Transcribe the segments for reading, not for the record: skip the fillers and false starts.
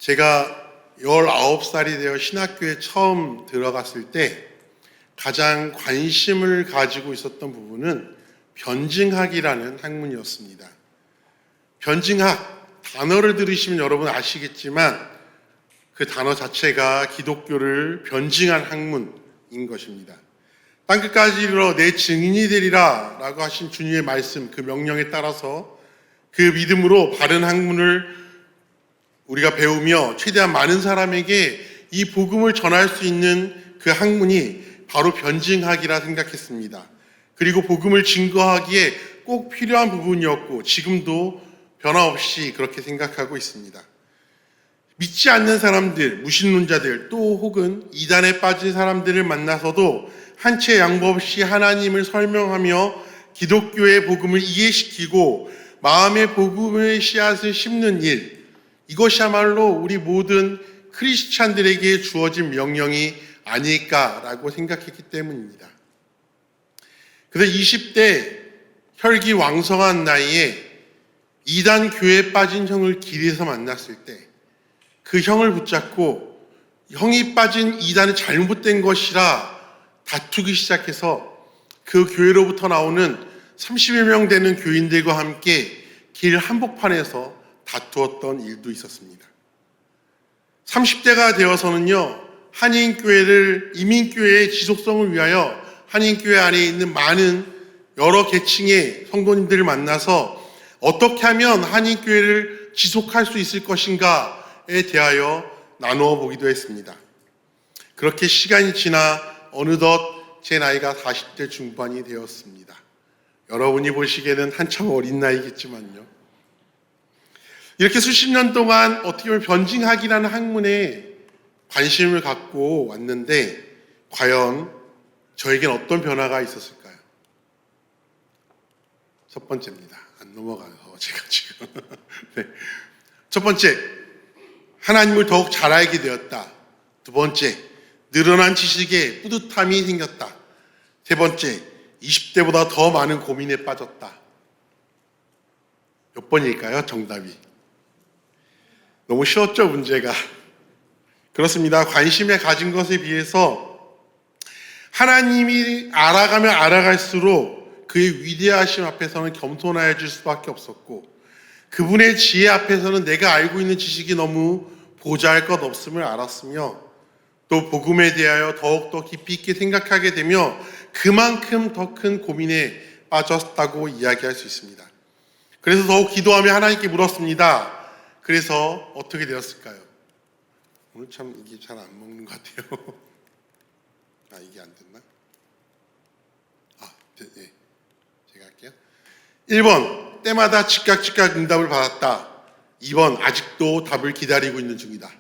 제가 19살이 되어 신학교에 처음 들어갔을 때 가장 관심을 가지고 있었던 부분은 변증학이라는 학문이었습니다. 변증학, 단어를 들으시면 여러분 아시겠지만 그 단어 자체가 기독교를 변증한 학문인 것입니다. 땅끝까지 이르러 내 증인이 되리라 라고 하신 주님의 말씀, 그 명령에 따라서 그 믿음으로 바른 학문을 우리가 배우며 최대한 많은 사람에게 이 복음을 전할 수 있는 그 학문이 바로 변증학이라 생각했습니다. 그리고 복음을 증거하기에 꼭 필요한 부분이었고 지금도 변화없이 그렇게 생각하고 있습니다. 믿지 않는 사람들, 무신론자들 또 혹은 이단에 빠진 사람들을 만나서도 한치의 양보 없이 하나님을 설명하며 기독교의 복음을 이해시키고 마음의 복음의 씨앗을 심는 일, 이것이야말로 우리 모든 크리스찬들에게 주어진 명령이 아닐까라고 생각했기 때문입니다. 그래서 20대 혈기왕성한 나이에 이단 교회에 빠진 형을 길에서 만났을 때 그 형을 붙잡고 형이 빠진 이단은 잘못된 것이라 다투기 시작해서 그 교회로부터 나오는 30여 명 되는 교인들과 함께 길 한복판에서 다투었던 일도 있었습니다. 30대가 되어서는요, 한인교회를 이민교회의 지속성을 위하여 한인교회 안에 있는 많은 여러 계층의 성도님들을 만나서 어떻게 하면 한인교회를 지속할 수 있을 것인가에 대하여 나누어 보기도 했습니다. 그렇게 시간이 지나 어느덧 제 나이가 40대 중반이 되었습니다. 여러분이 보시기에는 한참 어린 나이겠지만요. 이렇게 수십 년 동안 어떻게 보면 변증학이라는 학문에 관심을 갖고 왔는데 과연 저에겐 어떤 변화가 있었을까요? 첫 번째입니다. 안 넘어가요. 제가 지금. 네. 첫 번째, 하나님을 더욱 잘 알게 되었다. 두 번째, 늘어난 지식에 뿌듯함이 생겼다. 세 번째, 20대보다 더 많은 고민에 빠졌다. 몇 번일까요? 정답이. 너무 쉬웠죠, 문제가. 그렇습니다. 관심에 가진 것에 비해서 하나님이 알아가면 알아갈수록 그의 위대하심 앞에서는 겸손해질 수밖에 없었고 그분의 지혜 앞에서는 내가 알고 있는 지식이 너무 보잘것 없음을 알았으며 또 복음에 대하여 더욱더 깊이 있게 생각하게 되며 그만큼 더 큰 고민에 빠졌다고 이야기할 수 있습니다. 그래서 더욱 기도하며 하나님께 물었습니다. 그래서 어떻게 되었을까요? 오늘 참 이게 잘 안 먹는 것 같아요. 아, 이게 안 됐나? 네. 제가 할게요. 1번, 때마다 즉각 응답을 받았다. 2번, 아직도 답을 기다리고 있는 중이다.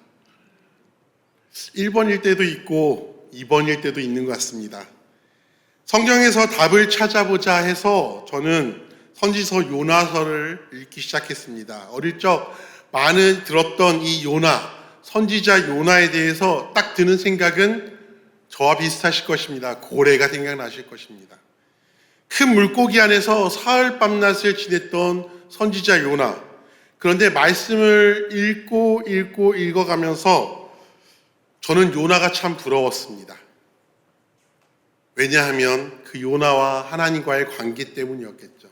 1번일 때도 있고 2번일 때도 있는 것 같습니다. 성경에서 답을 찾아보자 해서 저는 선지서 요나서를 읽기 시작했습니다. 어릴 적 많이 들었던 이 요나, 선지자 요나에 대해서 딱 드는 생각은 저와 비슷하실 것입니다. 고래가 생각나실 것입니다. 큰 물고기 안에서 사흘 밤낮을 지냈던 선지자 요나. 그런데 말씀을 읽어가면서 저는 요나가 참 부러웠습니다. 왜냐하면 그 요나와 하나님과의 관계 때문이었겠죠.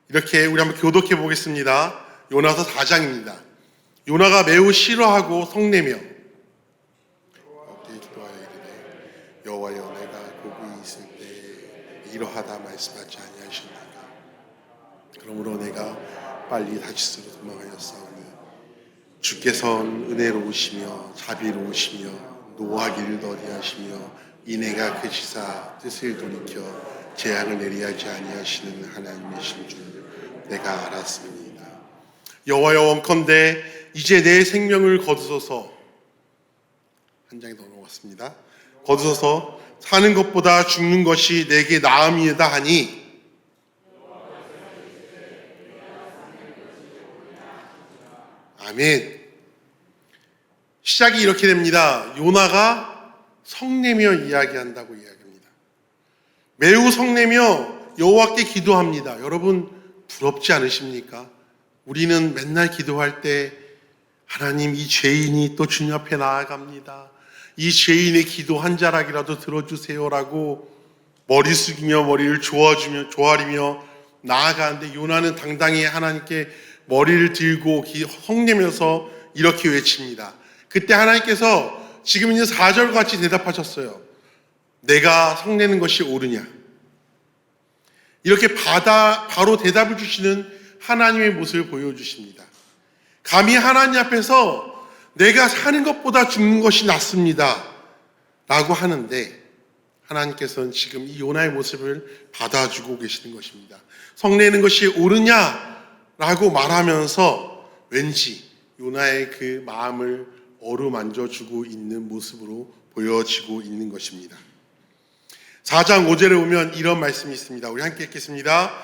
이렇게 우리 한번 교독해 보겠습니다. 요나서 4장입니다. 요나가 매우 싫어하고 성내며 기도하여 이르되 여호와여 내가 거기 있을 때 이러하다 말씀하지 아니하셨나이까. 그러므로 내가 빨리 다시스로 도망하였사오니 주께서는 은혜로우시며 자비로우시며 노하기를 더디하시며 이내가 그 지사 뜻을 돌이켜 재앙을 내리하지 아니하시는 하나님이신 줄 내가 알았습니다. 여호와여 원컨대 이제 내 생명을 거두소서. 한 장이 더 넘어갔습니다. 거두소서 사는 것보다 죽는 것이 내게 나음이다 하니 아멘. 시작이 이렇게 됩니다. 요나가 성내며 이야기한다고 이야기합니다. 매우 성내며 여호와께 기도합니다. 여러분 부럽지 않으십니까? 우리는 맨날 기도할 때 하나님, 이 죄인이 또 주님 앞에 나아갑니다. 이 죄인의 기도 한 자락이라도 들어주세요라고 머리 숙이며 머리를 조아리며 나아가는데, 요나는 당당히 하나님께 머리를 들고 성내면서 이렇게 외칩니다. 그때 하나님께서 지금 있는 4절 같이 대답하셨어요. 내가 성내는 것이 옳으냐? 이렇게 바로 대답을 주시는 하나님의 모습을 보여주십니다. 감히 하나님 앞에서 내가 사는 것보다 죽는 것이 낫습니다 라고 하는데, 하나님께서는 지금 이 요나의 모습을 받아주고 계시는 것입니다. 성내는 것이 옳으냐라고 말하면서 왠지 요나의 그 마음을 어루만져주고 있는 모습으로 보여지고 있는 것입니다. 4장 5절에 보면 이런 말씀이 있습니다. 우리 함께 읽겠습니다.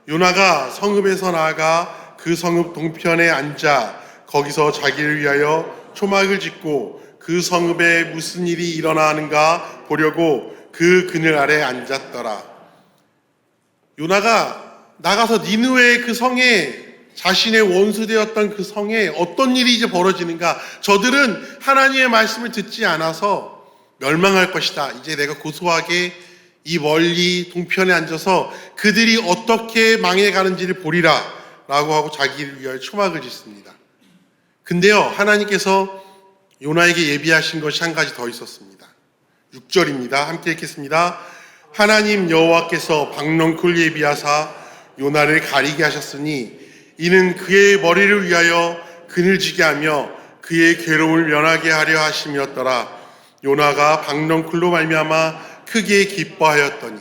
요나가 성읍에서 나아가 그 성읍 동편에 앉아 거기서 자기를 위하여 초막을 짓고 그 성읍에 무슨 일이 일어나는가 보려고 그 그늘 아래 앉았더라. 요나가 나가서 니느웨의 그 성에, 자신의 원수되었던 그 성에 어떤 일이 이제 벌어지는가, 저들은 하나님의 말씀을 듣지 않아서 멸망할 것이다. 이제 내가 고소하게 이 멀리 동편에 앉아서 그들이 어떻게 망해가는지를 보리라 라고 하고 자기를 위하여 초막을 짓습니다. 근데요, 하나님께서 요나에게 예비하신 것이 한 가지 더 있었습니다. 6절입니다. 함께 읽겠습니다. 하나님 여호와께서 박넝쿨 예비하사 요나를 가리게 하셨으니 이는 그의 머리를 위하여 그늘지게 하며 그의 괴로움을 면하게 하려 하심이었더라. 요나가 박넝쿨로 말미암아 크게 기뻐하였더니.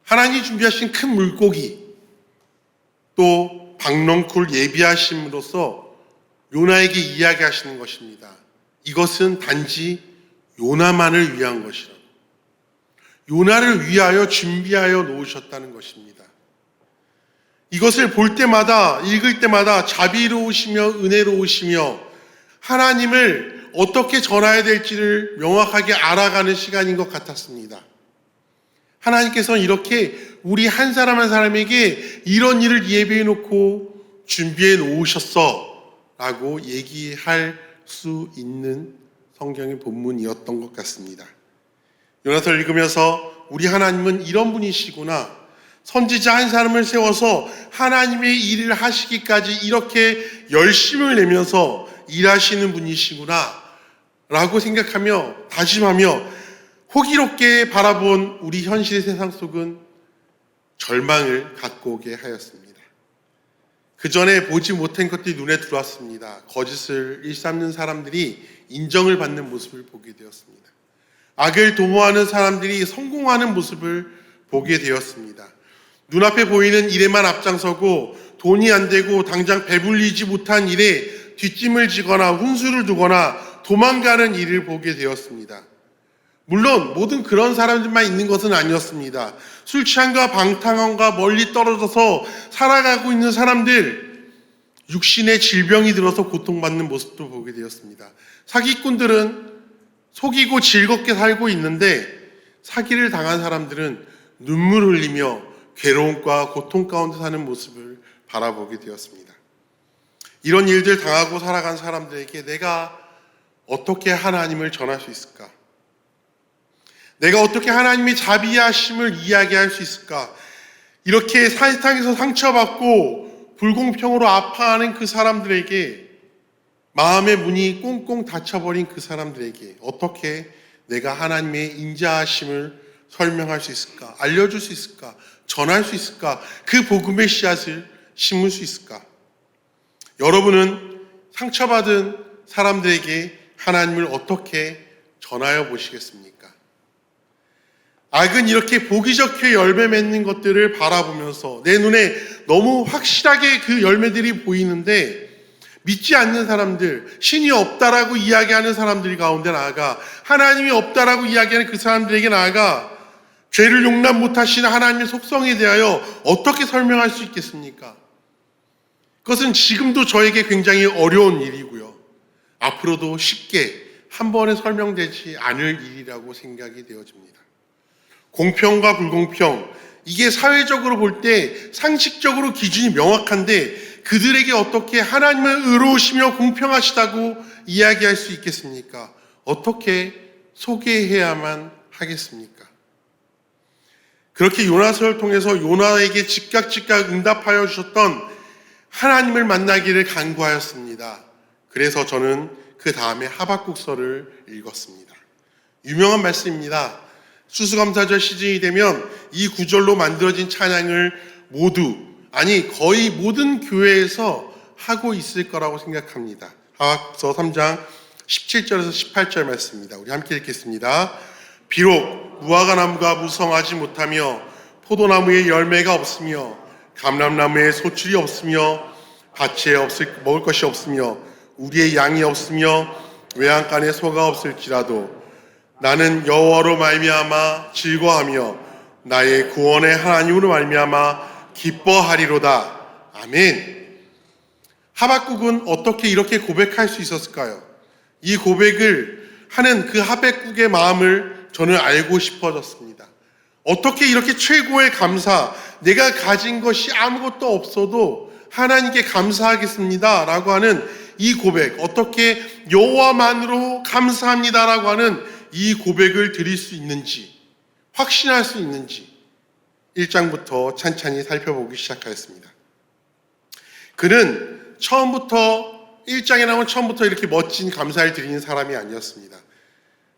하나님이 준비하신 큰 물고기, 또 박넝쿨 예비하심으로써 요나에게 이야기하시는 것입니다. 이것은 단지 요나만을 위한 것이라고, 요나를 위하여 준비하여 놓으셨다는 것입니다. 이것을 볼 때마다, 읽을 때마다 자비로우시며 은혜로우시며 하나님을 어떻게 전해야 될지를 명확하게 알아가는 시간인 것 같았습니다. 하나님께서는 이렇게 우리 한 사람 한 사람에게 이런 일을 예비해 놓고 준비해 놓으셨어 라고 얘기할 수 있는 성경의 본문이었던 것 같습니다. 요나서를 읽으면서 우리 하나님은 이런 분이시구나, 선지자 한 사람을 세워서 하나님의 일을 하시기까지 이렇게 열심을 내면서 일하시는 분이시구나 라고 생각하며 다짐하며 호기롭게 바라본 우리 현실의 세상 속은 절망을 갖고 오게 하였습니다. 그 전에 보지 못한 것들이 눈에 들어왔습니다. 거짓을 일삼는 사람들이 인정을 받는 모습을 보게 되었습니다. 악을 도모하는 사람들이 성공하는 모습을 보게 되었습니다. 눈앞에 보이는 일에만 앞장서고 돈이 안 되고 당장 배불리지 못한 일에 뒷짐을 지거나 훈수를 두거나 도망가는 일을 보게 되었습니다. 물론 모든 그런 사람들만 있는 것은 아니었습니다. 술 취함과 방탕함과 멀리 떨어져서 살아가고 있는 사람들, 육신의 질병이 들어서 고통받는 모습도 보게 되었습니다. 사기꾼들은 속이고 즐겁게 살고 있는데 사기를 당한 사람들은 눈물 흘리며 괴로움과 고통 가운데 사는 모습을 바라보게 되었습니다. 이런 일들 당하고 살아간 사람들에게 내가 어떻게 하나님을 전할 수 있을까? 내가 어떻게 하나님의 자비하심을 이야기할 수 있을까? 이렇게 세상에서 상처받고 불공평으로 아파하는 그 사람들에게, 마음의 문이 꽁꽁 닫혀버린 그 사람들에게 어떻게 내가 하나님의 인자하심을 설명할 수 있을까? 알려줄 수 있을까? 전할 수 있을까? 그 복음의 씨앗을 심을 수 있을까? 여러분은 상처받은 사람들에게 하나님을 어떻게 전하여 보시겠습니까? 악은 이렇게 보기 좋게 열매 맺는 것들을 바라보면서 내 눈에 너무 확실하게 그 열매들이 보이는데 믿지 않는 사람들, 신이 없다라고 이야기하는 사람들 가운데 나아가, 하나님이 없다라고 이야기하는 그 사람들에게 나아가 죄를 용납 못하시는 하나님의 속성에 대하여 어떻게 설명할 수 있겠습니까? 그것은 지금도 저에게 굉장히 어려운 일이고요. 앞으로도 쉽게 한 번에 설명되지 않을 일이라고 생각이 되어집니다. 공평과 불공평, 이게 사회적으로 볼 때 상식적으로 기준이 명확한데 그들에게 어떻게 하나님은 의로우시며 공평하시다고 이야기할 수 있겠습니까? 어떻게 소개해야만 하겠습니까? 그렇게 요나서를 통해서 요나에게 즉각 응답하여 주셨던 하나님을 만나기를 간구하였습니다. 그래서 저는 그 다음에 하박국서를 읽었습니다. 유명한 말씀입니다. 추수감사절 시즌이 되면 이 구절로 만들어진 찬양을 거의 모든 교회에서 하고 있을 거라고 생각합니다. 하박국서 3장 17절에서 18절 말씀입니다. 우리 함께 읽겠습니다. 비록 무화과 나무가 무성하지 못하며 포도나무에 열매가 없으며 감람나무에 소출이 없으며 밭에 먹을 것이 없으며 우리의 양이 없으며 외양간에 소가 없을지라도 나는 여호와로 말미암아 즐거워하며 나의 구원의 하나님으로 말미암아 기뻐하리로다. 아멘. 하박국은 어떻게 이렇게 고백할 수 있었을까요? 이 고백을 하는 그 하박국의 마음을 저는 알고 싶어졌습니다. 어떻게 이렇게 최고의 감사, 내가 가진 것이 아무것도 없어도 하나님께 감사하겠습니다 라고 하는 이 고백, 어떻게 여호와만으로 감사합니다라고 하는 이 고백을 드릴 수 있는지, 확신할 수 있는지 1장부터 찬찬히 살펴보기 시작하였습니다. 그는 1장에 나온 처음부터 이렇게 멋진 감사를 드리는 사람이 아니었습니다.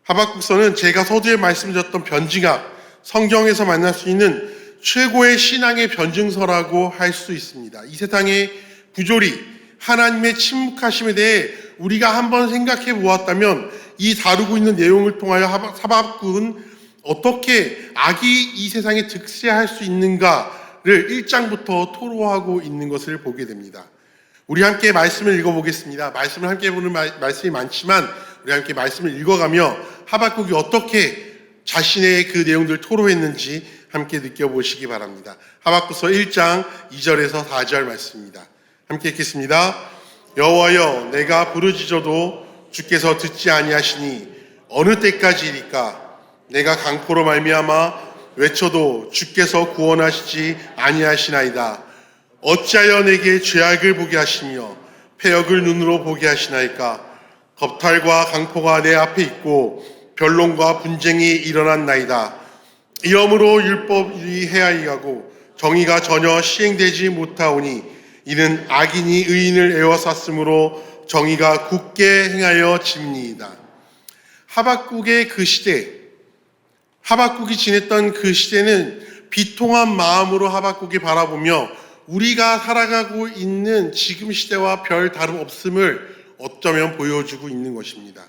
하박국서는 제가 서두에 말씀드렸던 변증학, 성경에서 만날 수 있는 최고의 신앙의 변증서라고 할 수 있습니다. 이 세상의 부조리, 하나님의 침묵하심에 대해 우리가 한번 생각해 보았다면 이 다루고 있는 내용을 통하여 하박국은 어떻게 악이 이 세상에 득세할 수 있는가를 1장부터 토로하고 있는 것을 보게 됩니다. 우리 함께 말씀을 읽어보겠습니다. 말씀을 함께 보는 말씀이 많지만 우리 함께 말씀을 읽어가며 하박국이 어떻게 자신의 그 내용들을 토로했는지 함께 느껴보시기 바랍니다. 하박국서 1장 2절에서 4절 말씀입니다. 함께 읽겠습니다. 여호와여, 내가 부르짖어도 주께서 듣지 아니하시니 어느 때까지이리까? 내가 강포로 말미암아 외쳐도 주께서 구원하시지 아니하시나이다. 어찌하여 내게 죄악을 보게 하시며 패역을 눈으로 보게 하시나이까? 겁탈과 강포가 내 앞에 있고 변론과 분쟁이 일어났나이다. 이러므로 율법이 해하이하고 정의가 전혀 시행되지 못하오니 이는 악인이 의인을 에워쌌으므로 정의가 굳게 행하여 집니이다. 하박국의 그 시대, 하박국이 지냈던 그 시대는 비통한 마음으로 하박국이 바라보며 우리가 살아가고 있는 지금 시대와 별 다름없음을 어쩌면 보여주고 있는 것입니다.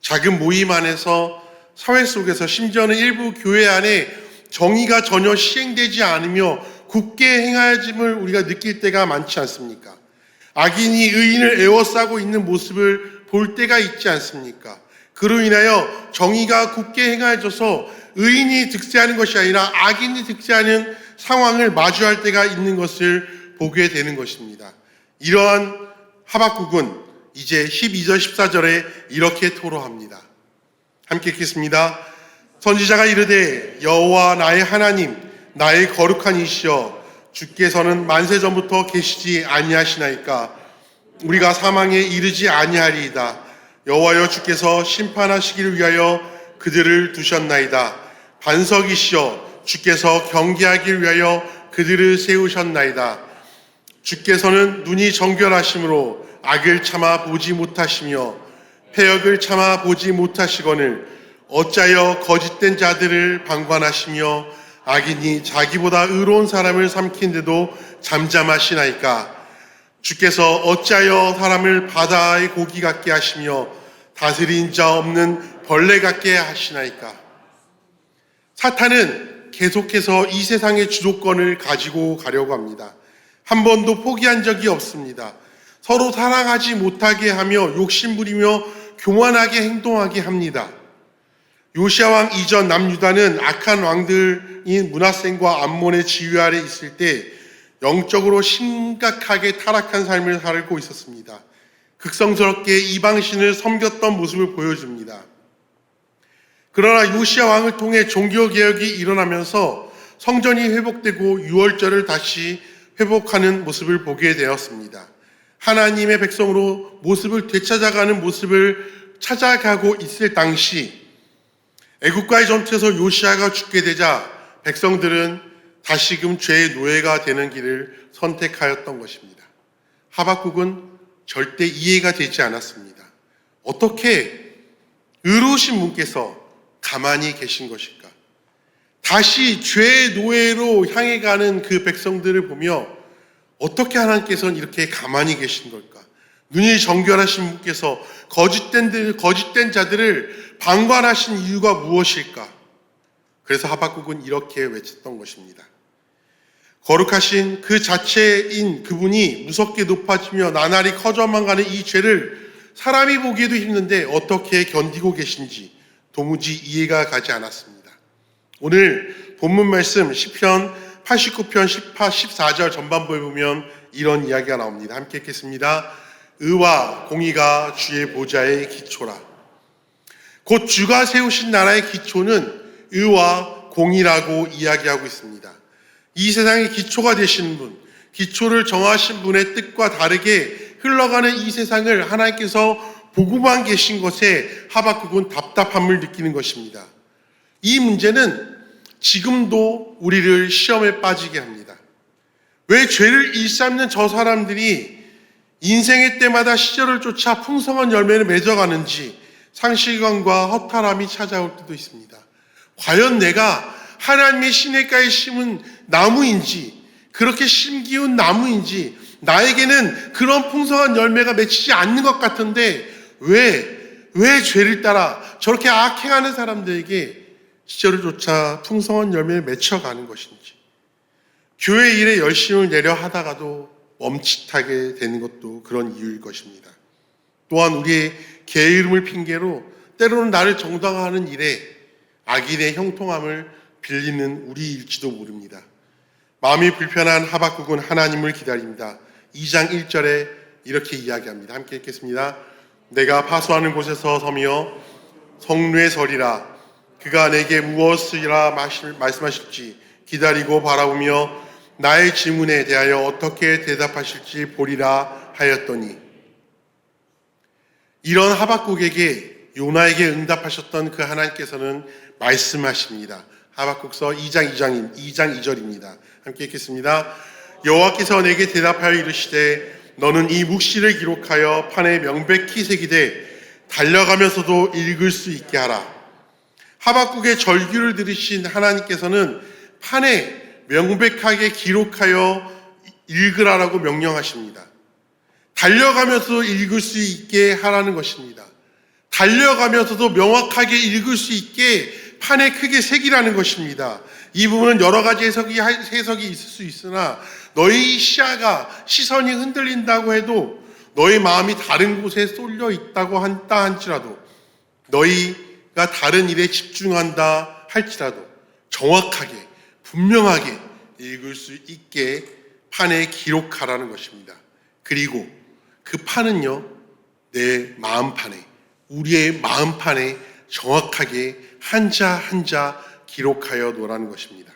작은 모임 안에서, 사회 속에서, 심지어는 일부 교회 안에 정의가 전혀 시행되지 않으며 굳게 행하짐을 우리가 느낄 때가 많지 않습니까? 악인이 의인을 에워싸고 있는 모습을 볼 때가 있지 않습니까? 그로 인하여 정의가 굳게 행하여져서 의인이 득세하는 것이 아니라 악인이 득세하는 상황을 마주할 때가 있는 것을 보게 되는 것입니다. 이러한 하박국은 이제 12절 14절에 이렇게 토로합니다. 함께 읽겠습니다. 선지자가 이르되 여호와 나의 하나님, 나의 거룩한 이시여, 주께서는 만세 전부터 계시지 아니하시나이까? 우리가 사망에 이르지 아니하리이다. 여호와여, 주께서 심판하시기를 위하여 그들을 두셨나이다. 반석이시여, 주께서 경계하기를 위하여 그들을 세우셨나이다. 주께서는 눈이 정결하심으로 악을 참아 보지 못하시며 패역을 참아 보지 못하시거늘 어찌하여 거짓된 자들을 방관하시며 악인이 자기보다 의로운 사람을 삼킨데도 잠잠하시나이까? 주께서 어찌하여 사람을 바다의 고기 같게 하시며 다스린 자 없는 벌레 같게 하시나이까? 사탄은 계속해서 이 세상의 주도권을 가지고 가려고 합니다. 한 번도 포기한 적이 없습니다. 서로 사랑하지 못하게 하며 욕심부리며 교만하게 행동하게 합니다. 요시야 왕 이전 남유다는 악한 왕들인 므낫셈과 암몬의 지휘 아래 있을 때 영적으로 심각하게 타락한 삶을 살고 있었습니다. 극성스럽게 이방신을 섬겼던 모습을 보여줍니다. 그러나 요시야 왕을 통해 종교개혁이 일어나면서 성전이 회복되고 유월절을 다시 회복하는 모습을 보게 되었습니다. 하나님의 백성으로 모습을 되찾아가는 모습을 찾아가고 있을 당시 애국과의 전투에서 요시아가 죽게 되자 백성들은 다시금 죄의 노예가 되는 길을 선택하였던 것입니다. 하박국은 절대 이해가 되지 않았습니다. 어떻게 의로우신 분께서 가만히 계신 것일까? 다시 죄의 노예로 향해 가는 그 백성들을 보며 어떻게 하나님께서는 이렇게 가만히 계신 걸까? 눈이 정결하신 분께서 거짓된 자들을 방관하신 이유가 무엇일까? 그래서 하박국은 이렇게 외쳤던 것입니다. 거룩하신 그 자체인 그분이 무섭게 높아지며 나날이 커져만 가는 이 죄를 사람이 보기에도 힘든데 어떻게 견디고 계신지 도무지 이해가 가지 않았습니다. 오늘 본문 말씀 시편 89편 14절 전반부에 보면 이런 이야기가 나옵니다. 함께 읽겠습니다. 의와 공의가 주의 보좌의 기초라. 곧 주가 세우신 나라의 기초는 의와 공의라고 이야기하고 있습니다. 이 세상의 기초가 되신 분, 기초를 정하신 분의 뜻과 다르게 흘러가는 이 세상을 하나님께서 보고만 계신 것에 하박국은 답답함을 느끼는 것입니다. 이 문제는 지금도 우리를 시험에 빠지게 합니다. 왜 죄를 일삼는 저 사람들이 인생의 때마다 시절을 쫓아 풍성한 열매를 맺어가는지 상실감과 허탈함이 찾아올 때도 있습니다. 과연 내가 하나님의 시냇가에 심은 나무인지, 그렇게 심기운 나무인지, 나에게는 그런 풍성한 열매가 맺히지 않는 것 같은데 왜 죄를 따라 저렇게 악행하는 사람들에게 시절을 쫓아 풍성한 열매를 맺혀가는 것인지, 교회 일에 열심을 내려 하다가도 멈칫하게 되는 것도 그런 이유일 것입니다. 또한 우리의 게으름을 핑계로 때로는 나를 정당화하는 일에 악인의 형통함을 빌리는 우리일지도 모릅니다. 마음이 불편한 하박국은 하나님을 기다립니다. 2장 1절에 이렇게 이야기합니다. 함께 읽겠습니다. 내가 파수하는 곳에서 서며 성루에 서리라. 그가 내게 무엇이라 말씀하실지 기다리고 바라보며 나의 질문에 대하여 어떻게 대답하실지 보리라 하였더니, 이런 하박국에게 요나에게 응답하셨던 그 하나님께서는 말씀하십니다. 하박국서 2장 2절입니다. 함께 읽겠습니다. 여호와께서 내게 대답하여 이르시되 너는 이 묵시를 기록하여 판에 명백히 새기되 달려가면서도 읽을 수 있게 하라. 하박국의 절규를 들으신 하나님께서는 판에 명백하게 기록하여 읽으라라고 명령하십니다. 달려가면서도 읽을 수 있게 하라는 것입니다. 달려가면서도 명확하게 읽을 수 있게 판에 크게 새기라는 것입니다. 이 부분은 여러 가지 해석이 있을 수 있으나 너희 시선이 흔들린다고 해도, 너희 마음이 다른 곳에 쏠려 있다고 한다 할지라도, 너희가 다른 일에 집중한다 할지라도 정확하게 분명하게 읽을 수 있게 판에 기록하라는 것입니다. 그리고 그 판은요, 내 마음판에, 우리의 마음판에 정확하게 한자 한자 기록하여 놓으라는 것입니다.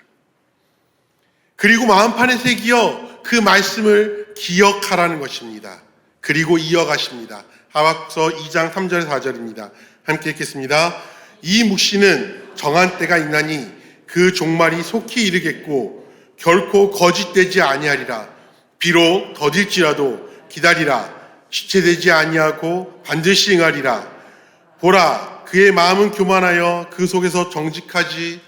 그리고 마음판에 새기어 그 말씀을 기억하라는 것입니다. 그리고 이어가십니다. 하박국서 2장 3절 4절입니다. 함께 읽겠습니다. 이 묵시는 정한 때가 있나니 그 종말이 속히 이르겠고 결코 거짓되지 아니하리라. 비록 더딜지라도 기다리라. 지체되지 아니하고 반드시 응하리라. 보라, 그의 마음은 교만하여 그 속에서 정직하지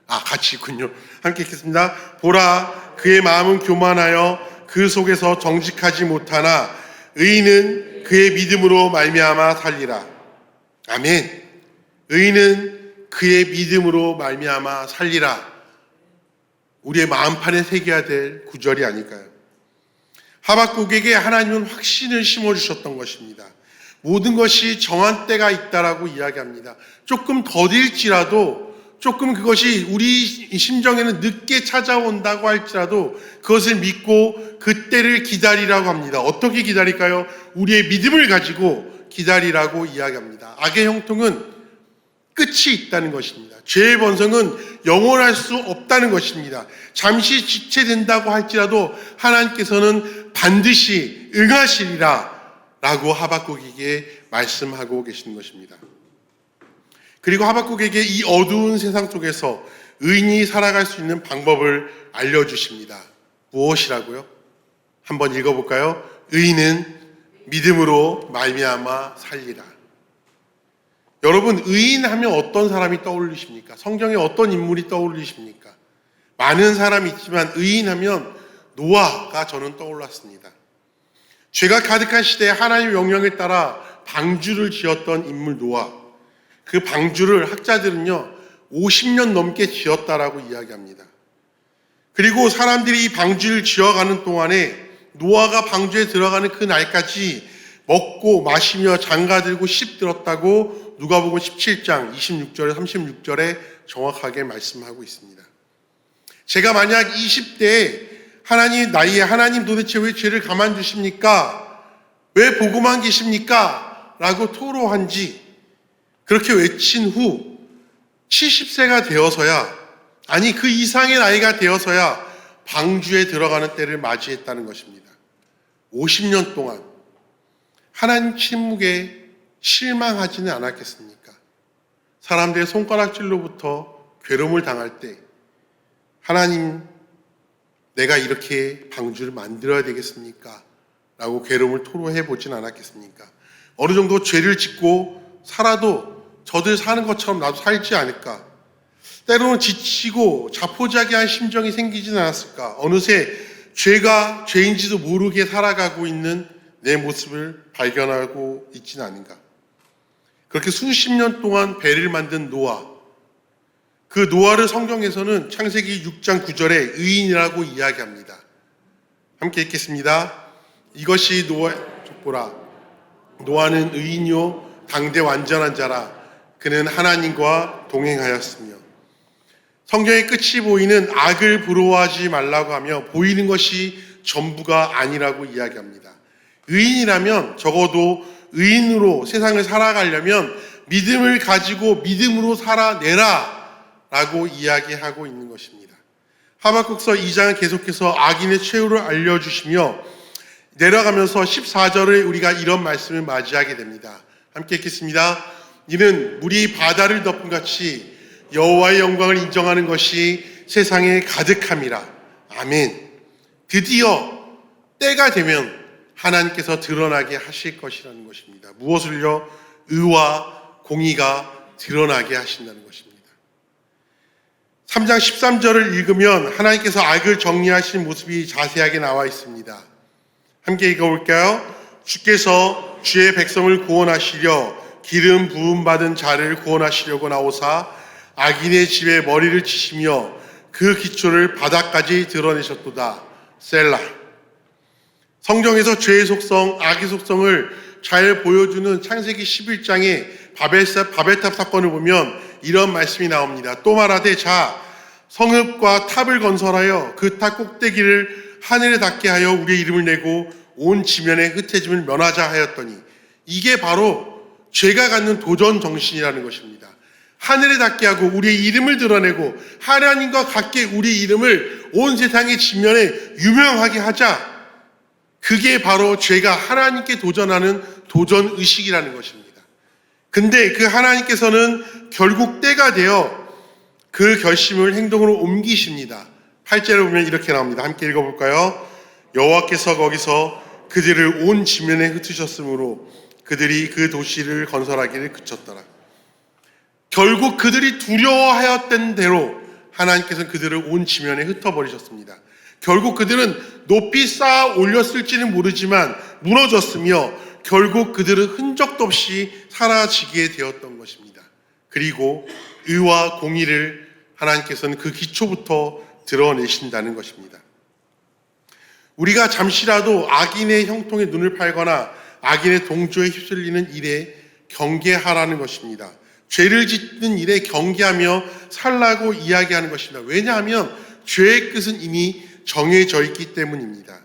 같이 있군요. 함께 읽겠습니다. 보라, 그의 마음은 교만하여 그 속에서 정직하지 못하나 의인은 그의 믿음으로 말미암아 살리라. 아멘. 의인은 그의 믿음으로 말미암아 살리라. 우리의 마음판에 새겨야 될 구절이 아닐까요? 하박국에게 하나님은 확신을 심어주셨던 것입니다. 모든 것이 정한 때가 있다라고 이야기합니다. 조금 더딜지라도, 조금 그것이 우리 심정에는 늦게 찾아온다고 할지라도 그것을 믿고 그 때를 기다리라고 합니다. 어떻게 기다릴까요? 우리의 믿음을 가지고 기다리라고 이야기합니다. 악의 형통은 끝이 있다는 것입니다. 죄의 번성은 영원할 수 없다는 것입니다. 잠시 지체된다고 할지라도 하나님께서는 반드시 응하시리라 라고 하박국에게 말씀하고 계시는 것입니다. 그리고 하박국에게 이 어두운 세상 속에서 의인이 살아갈 수 있는 방법을 알려주십니다. 무엇이라고요? 한번 읽어볼까요? 의인은 믿음으로 말미암아 살리라. 여러분, 의인하면 어떤 사람이 떠올리십니까? 성경에 어떤 인물이 떠올리십니까? 많은 사람이 있지만 의인하면 노아가 저는 떠올랐습니다. 죄가 가득한 시대에 하나님의 명령에 따라 방주를 지었던 인물 노아. 그 방주를 학자들은요 50년 넘게 지었다라고 이야기합니다. 그리고 사람들이 이 방주를 지어가는 동안에 노아가 방주에 들어가는 그 날까지 먹고 마시며 장가들고 씹들었다고 누가복음 17장 26절에 36절에 정확하게 말씀하고 있습니다. 제가 만약 20대에 하나님 도대체 왜 죄를 가만두십니까? 왜 보고만 계십니까? 라고 토로한지 그렇게 외친 후 70세가 되어서야 그 이상의 나이가 되어서야 방주에 들어가는 때를 맞이했다는 것입니다. 50년 동안 하나님 침묵에 실망하지는 않았겠습니까? 사람들의 손가락질로부터 괴로움을 당할 때 하나님 내가 이렇게 방주를 만들어야 되겠습니까? 라고 괴로움을 토로해 보진 않았겠습니까? 어느 정도 죄를 짓고 살아도 저들 사는 것처럼 나도 살지 않을까? 때로는 지치고 자포자기한 심정이 생기진 않았을까? 어느새 죄가 죄인지도 모르게 살아가고 있는 내 모습을 발견하고 있지는 않은가? 그렇게 수십 년 동안 배를 만든 노아. 그 노아를 성경에서는 창세기 6장 9절에 의인이라고 이야기합니다. 함께 읽겠습니다. 이것이 노아의 족보라. 노아는 의인이요 당대 완전한 자라. 그는 하나님과 동행하였으며. 성경의 끝이 보이는 악을 부러워하지 말라고 하며 보이는 것이 전부가 아니라고 이야기합니다. 의인이라면 적어도 의인으로 세상을 살아가려면 믿음을 가지고 믿음으로 살아내라 라고 이야기하고 있는 것입니다. 하박국서 2장은 계속해서 악인의 최후를 알려주시며 내려가면서 14절에 우리가 이런 말씀을 맞이하게 됩니다. 함께 읽겠습니다. 이는 물이 바다를 덮은 같이 여호와의 영광을 인정하는 것이 세상에 가득함이라. 아멘. 드디어 때가 되면 하나님께서 드러나게 하실 것이라는 것입니다. 무엇을요? 의와 공의가 드러나게 하신다는 것입니다. 3장 13절을 읽으면 하나님께서 악을 정리하신 모습이 자세하게 나와 있습니다. 함께 읽어볼까요? 주께서 주의 백성을 구원하시려 기름 부음 받은 자를 구원하시려고 나오사 악인의 집에 머리를 치시며 그 기초를 바닥까지 드러내셨도다. 셀라. 성경에서 죄의 속성, 악의 속성을 잘 보여주는 창세기 11장의 바벨탑 사건을 보면 이런 말씀이 나옵니다. 또 말하되 자 성읍과 탑을 건설하여 그 탑 꼭대기를 하늘에 닿게 하여 우리의 이름을 내고 온 지면의 흩어짐을 면하자 하였더니 이게 바로 죄가 갖는 도전 정신이라는 것입니다. 하늘에 닿게 하고 우리의 이름을 드러내고 하나님과 같게 우리 이름을 온 세상의 지면에 유명하게 하자. 그게 바로 죄가 하나님께 도전하는 도전 의식이라는 것입니다. 근데 그 하나님께서는 결국 때가 되어 그 결심을 행동으로 옮기십니다. 8절에 보면 이렇게 나옵니다. 함께 읽어볼까요? 여호와께서 거기서 그들을 온 지면에 흩으셨으므로 그들이 그 도시를 건설하기를 그쳤더라. 결국 그들이 두려워하였던 대로 하나님께서는 그들을 온 지면에 흩어버리셨습니다. 결국 그들은 높이 쌓아 올렸을지는 모르지만 무너졌으며 결국 그들은 흔적도 없이 사라지게 되었던 것입니다. 그리고 의와 공의를 하나님께서는 그 기초부터 드러내신다는 것입니다. 우리가 잠시라도 악인의 형통에 눈을 팔거나 악인의 동조에 휩쓸리는 일에 경계하라는 것입니다. 죄를 짓는 일에 경계하며 살라고 이야기하는 것입니다. 왜냐하면 죄의 끝은 이미 정해져 있기 때문입니다.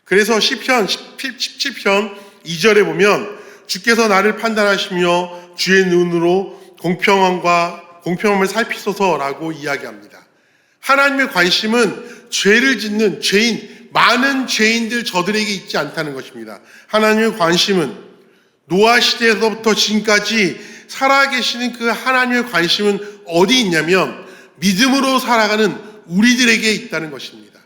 그래서 시편 17편 2절에 보면 주께서 나를 판단하시며 주의 눈으로 공평함을 살피소서라고 이야기합니다. 하나님의 관심은 죄를 짓는 죄인, 많은 죄인들 저들에게 있지 않다는 것입니다. 하나님의 관심은 노아 시대에서부터 지금까지 살아계시는 그 하나님의 관심은 어디 있냐면 믿음으로 살아가는 우리들에게 있다는 것입니다.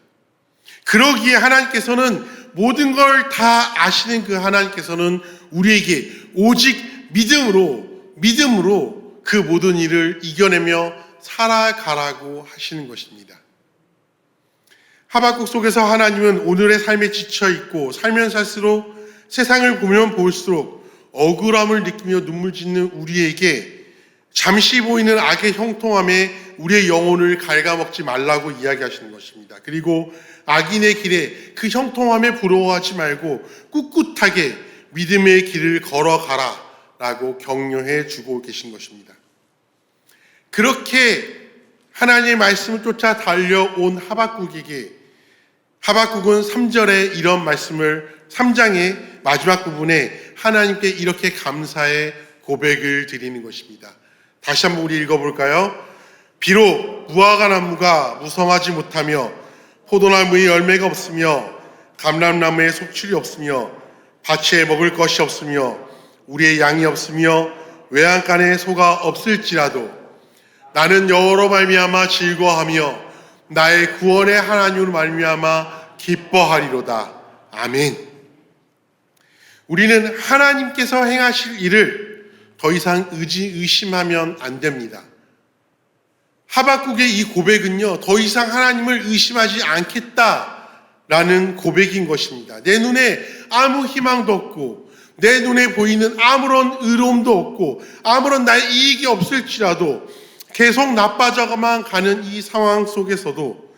그러기에 하나님께서는 모든 걸 다 아시는 그 하나님께서는 우리에게 오직 믿음으로 그 모든 일을 이겨내며 살아가라고 하시는 것입니다. 하박국 속에서 하나님은 오늘의 삶에 지쳐있고 살면 살수록 세상을 보면 볼수록 억울함을 느끼며 눈물 짓는 우리에게 잠시 보이는 악의 형통함에 우리의 영혼을 갉아먹지 말라고 이야기하시는 것입니다. 그리고 악인의 길에 그 형통함에 부러워하지 말고 꿋꿋하게 믿음의 길을 걸어가라 라고 격려해 주고 계신 것입니다. 그렇게 하나님의 말씀을 쫓아 달려온 하박국에게 하박국은 3절에 이런 말씀을 3장의 마지막 부분에 하나님께 이렇게 감사의 고백을 드리는 것입니다. 다시 한번 우리 읽어볼까요? 비록 무화과 나무가 무성하지 못하며 포도나무에 열매가 없으며 감람나무에 속출이 없으며 밭에 먹을 것이 없으며 우리의 양이 없으며 외양간에 소가 없을지라도 나는 여호와로 말미암아 즐거워하며 나의 구원의 하나님으로 말미암아 기뻐하리로다. 아멘. 우리는 하나님께서 행하실 일을 더 이상 의심하면 안 됩니다. 하박국의 이 고백은요, 더 이상 하나님을 의심하지 않겠다라는 고백인 것입니다. 내 눈에 아무 희망도 없고 내 눈에 보이는 아무런 의로움도 없고 아무런 나의 이익이 없을지라도 계속 나빠져만 가는 이 상황 속에서도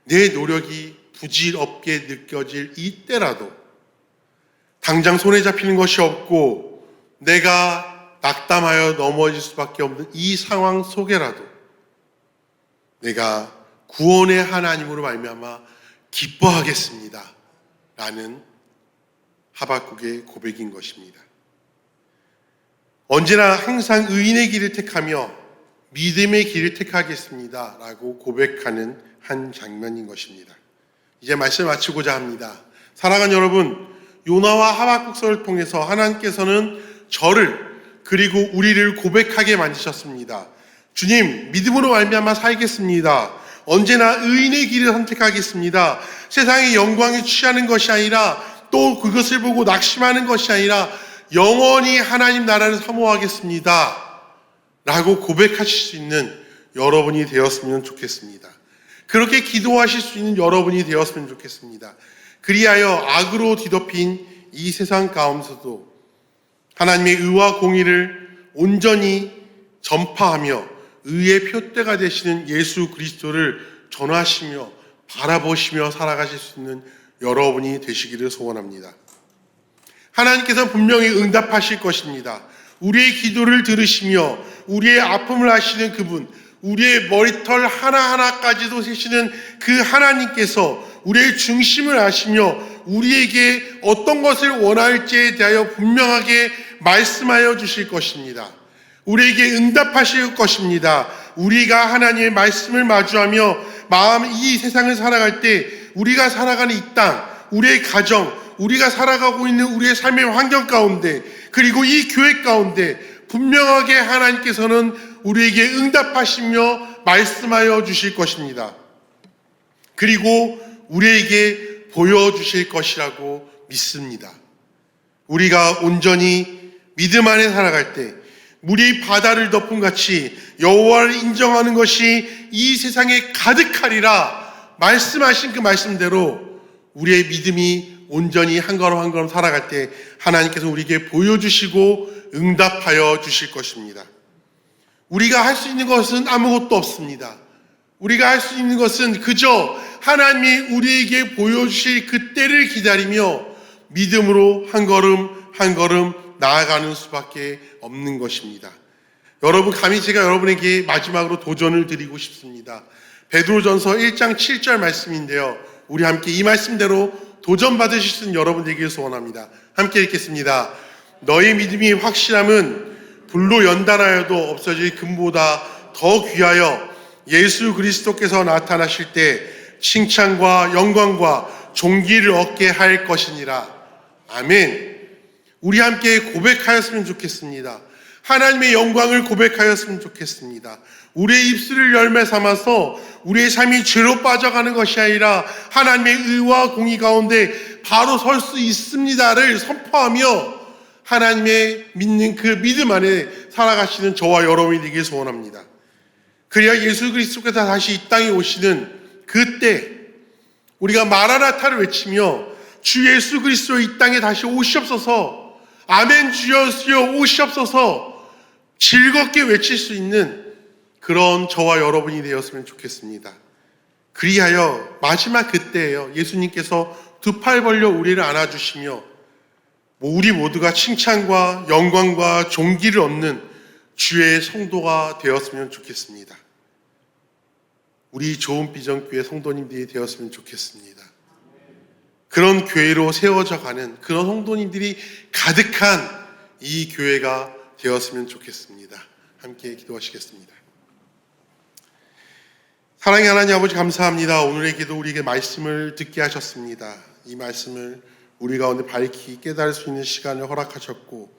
내 노력이 부질없게 느껴질 이때라도 당장 손에 잡히는 것이 없고 내가 낙담하여 넘어질 수밖에 없는 이 상황 속에라도 내가 구원의 하나님으로 말미암아 기뻐하겠습니다 라는 하박국의 고백인 것입니다. 언제나 항상 의인의 길을 택하며 믿음의 길을 택하겠습니다 라고 고백하는 한 장면인 것입니다. 이제 말씀을 마치고자 합니다. 사랑하는 여러분, 요나와 하박국서를 통해서 하나님께서는 저를 그리고 우리를 고백하게 만드셨습니다. 주님, 믿음으로 말미암아 살겠습니다. 언제나 의인의 길을 선택하겠습니다. 세상의 영광에 취하는 것이 아니라 또 그것을 보고 낙심하는 것이 아니라 영원히 하나님 나라를 사모하겠습니다 라고 고백하실 수 있는 여러분이 되었으면 좋겠습니다. 그렇게 기도하실 수 있는 여러분이 되었으면 좋겠습니다. 그리하여 악으로 뒤덮인 이 세상 가운데서도 하나님의 의와 공의를 온전히 전파하며 의의 표대가 되시는 예수 그리스도를 전하시며 바라보시며 살아가실 수 있는 여러분이 되시기를 소원합니다. 하나님께서 분명히 응답하실 것입니다. 우리의 기도를 들으시며 우리의 아픔을 아시는 그분, 우리의 머리털 하나하나까지도 세시는 그 하나님께서 우리의 중심을 아시며 우리에게 어떤 것을 원할지에 대하여 분명하게 말씀하여 주실 것입니다. 우리에게 응답하실 것입니다. 우리가 하나님의 말씀을 마주하며 이 세상을 살아갈 때 우리가 살아가는 이 땅, 우리의 가정, 우리가 살아가고 있는 우리의 삶의 환경 가운데 그리고 이 교회 가운데 분명하게 하나님께서는 우리에게 응답하시며 말씀하여 주실 것입니다. 그리고 우리에게 보여주실 것이라고 믿습니다. 우리가 온전히 믿음 안에 살아갈 때 물이 바다를 덮은 같이 여호와를 인정하는 것이 이 세상에 가득하리라 말씀하신 그 말씀대로 우리의 믿음이 온전히 한 걸음 한 걸음 살아갈 때 하나님께서 우리에게 보여주시고 응답하여 주실 것입니다. 우리가 할 수 있는 것은 아무것도 없습니다. 우리가 할 수 있는 것은 그저 하나님이 우리에게 보여주실 그 때를 기다리며 믿음으로 한 걸음 한 걸음 나아가는 수밖에 없는 것입니다. 여러분, 감히 제가 여러분에게 마지막으로 도전을 드리고 싶습니다. 베드로전서 1장 7절 말씀인데요. 우리 함께 이 말씀대로 도전 받으실 수 있는 여러분 되기를 소원합니다. 함께 읽겠습니다. 너의 믿음이 확실함은 불로 연단하여도 없어질 금보다 더 귀하여 예수 그리스도께서 나타나실 때 칭찬과 영광과 존귀를 얻게 할 것이니라. 아멘. 우리 함께 고백하였으면 좋겠습니다. 하나님의 영광을 고백하였으면 좋겠습니다. 우리의 입술을 열매 삼아서 우리의 삶이 죄로 빠져가는 것이 아니라 하나님의 의와 공의 가운데 바로 설 수 있습니다를 선포하며 하나님의 믿는 그 믿음 안에 살아가시는 저와 여러분이 되길 소원합니다. 그래야 예수 그리스도께서 다시 이 땅에 오시는 그때 우리가 마라나타를 외치며 주 예수 그리스도 이 땅에 다시 오시옵소서, 아멘 주여 오시옵소서 즐겁게 외칠 수 있는 그런 저와 여러분이 되었으면 좋겠습니다. 그리하여 마지막 그때예요. 예수님께서 두 팔 벌려 우리를 안아주시며 우리 모두가 칭찬과 영광과 존귀를 얻는 주의 성도가 되었으면 좋겠습니다. 우리 좋은 비전교회 성도님들이 되었으면 좋겠습니다. 그런 교회로 세워져 가는 그런 성도님들이 가득한 이 교회가 되었으면 좋겠습니다. 함께 기도하시겠습니다. 사랑의 하나님 아버지 감사합니다. 오늘의 기도 우리에게 말씀을 듣게 하셨습니다. 이 말씀을 우리 가운데 밝히 깨달을 수 있는 시간을 허락하셨고,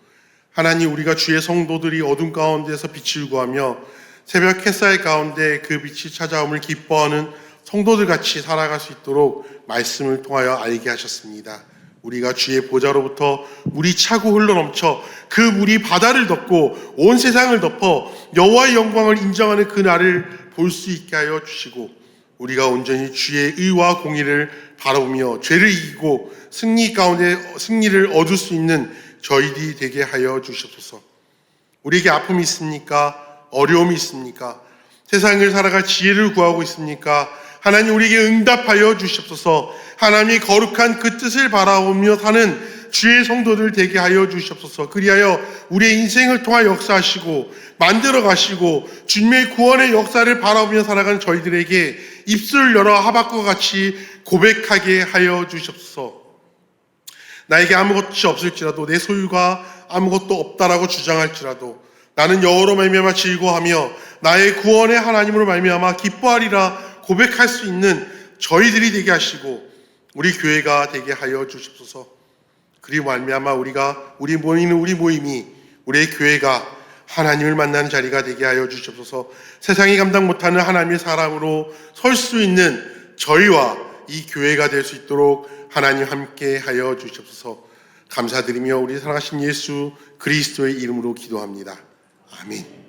하나님 우리가 주의 성도들이 어둠 가운데서 빛을 구하며 새벽 햇살 가운데 그 빛이 찾아옴을 기뻐하는 성도들 같이 살아갈 수 있도록 말씀을 통하여 알게 하셨습니다. 우리가 주의 보좌로부터 물이 차고 흘러넘쳐 그 물이 바다를 덮고 온 세상을 덮어 여호와의 영광을 인정하는 그 날을 볼 수 있게 하여 주시고, 우리가 온전히 주의 의와 공의를 바라보며 죄를 이기고 승리 가운데 승리를 얻을 수 있는 저희들이 되게 하여 주시옵소서. 우리에게 아픔이 있습니까? 어려움이 있습니까? 세상을 살아갈 지혜를 구하고 있습니까? 하나님 우리에게 응답하여 주시옵소서. 하나님이 거룩한 그 뜻을 바라보며 사는 주의 성도들 되게 하여 주시옵소서. 그리하여 우리의 인생을 통하 역사하시고 만들어 가시고 주님의 구원의 역사를 바라보며 살아가는 저희들에게 입술을 열어 하박국과 같이 고백하게 하여 주시옵소서. 나에게 아무것이 없을지라도 내 소유가 아무것도 없다라고 주장할지라도 나는 여호와로 말미암아 즐거워하며 나의 구원의 하나님으로 말미암아 기뻐하리라 고백할 수 있는 저희들이 되게 하시고 우리 교회가 되게 하여 주시옵소서. 그리고 말미암아 우리 모임이 우리의 교회가 하나님을 만나는 자리가 되게 하여 주시옵소서. 세상이 감당 못하는 하나님의 사람으로 설 수 있는 저희와 이 교회가 될 수 있도록 하나님 함께 하여 주시옵소서. 감사드리며 우리 사랑하신 예수 그리스도의 이름으로 기도합니다. 아멘.